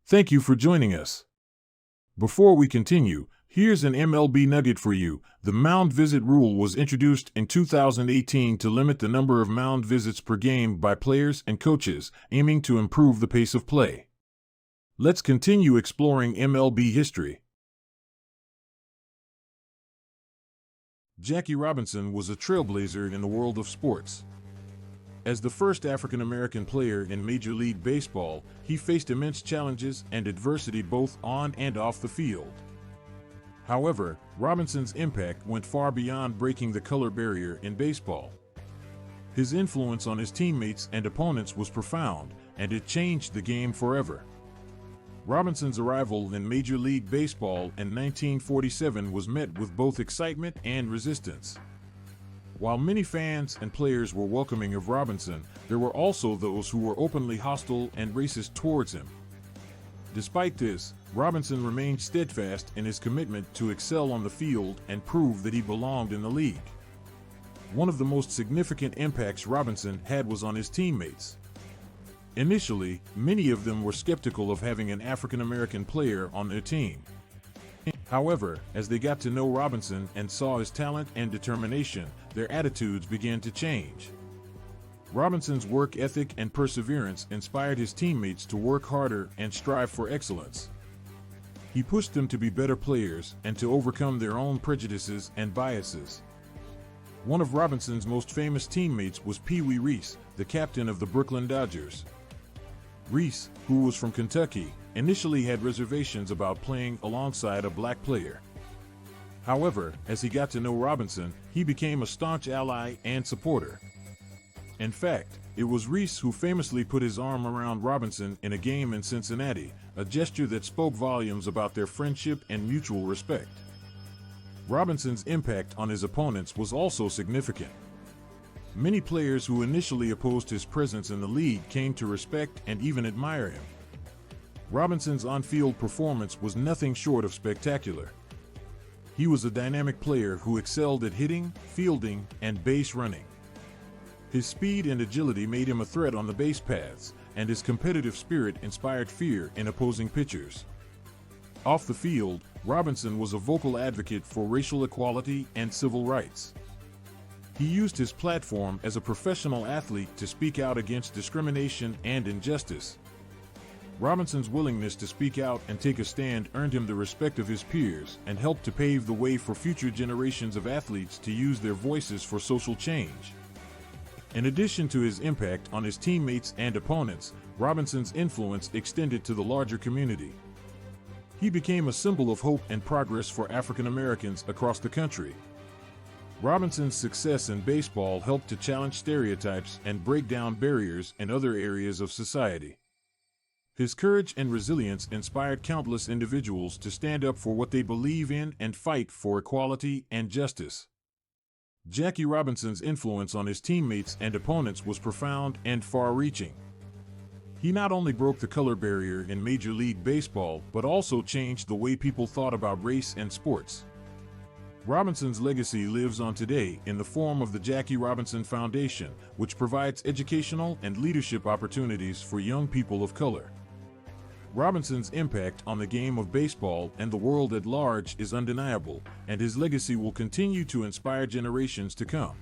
Thank you for joining us. Before we continue, here's an MLB nugget for you. The mound visit rule was introduced in 2018 to limit the number of mound visits per game by players and coaches, aiming to improve the pace of play. Let's continue exploring MLB history. Jackie Robinson was a trailblazer in the world of sports. As the first African-American player in Major League Baseball, he faced immense challenges and adversity both on and off the field. However, Robinson's impact went far beyond breaking the color barrier in baseball. His influence on his teammates and opponents was profound, and it changed the game forever. Robinson's arrival in Major League Baseball in 1947 was met with both excitement and resistance. While many fans and players were welcoming of Robinson, there were also those who were openly hostile and racist towards him. Despite this, Robinson remained steadfast in his commitment to excel on the field and prove that he belonged in the league. One of the most significant impacts Robinson had was on his teammates. Initially, many of them were skeptical of having an African-American player on their team. However, as they got to know Robinson and saw his talent and determination, their attitudes began to change. Robinson's work ethic and perseverance inspired his teammates to work harder and strive for excellence. He pushed them to be better players and to overcome their own prejudices and biases. One of Robinson's most famous teammates was Pee Wee Reese, the captain of the Brooklyn Dodgers. Reese, who was from Kentucky, initially had reservations about playing alongside a black player. However, as he got to know Robinson, he became a staunch ally and supporter. In fact, it was Reese who famously put his arm around Robinson in a game in Cincinnati, a gesture that spoke volumes about their friendship and mutual respect. Robinson's impact on his opponents was also significant. Many players who initially opposed his presence in the league came to respect and even admire him. Robinson's on-field performance was nothing short of spectacular. He was a dynamic player who excelled at hitting, fielding, and base running. His speed and agility made him a threat on the base paths, and his competitive spirit inspired fear in opposing pitchers. Off the field, Robinson was a vocal advocate for racial equality and civil rights. He used his platform as a professional athlete to speak out against discrimination and injustice. Robinson's willingness to speak out and take a stand earned him the respect of his peers and helped to pave the way for future generations of athletes to use their voices for social change. In addition to his impact on his teammates and opponents, Robinson's influence extended to the larger community. He became a symbol of hope and progress for African Americans across the country. Robinson's success in baseball helped to challenge stereotypes and break down barriers in other areas of society. His courage and resilience inspired countless individuals to stand up for what they believe in and fight for equality and justice. Jackie Robinson's influence on his teammates and opponents was profound and far-reaching. He not only broke the color barrier in Major League Baseball, but also changed the way people thought about race and sports. Robinson's legacy lives on today in the form of the Jackie Robinson Foundation, which provides educational and leadership opportunities for young people of color. Robinson's impact on the game of baseball and the world at large is undeniable, and his legacy will continue to inspire generations to come.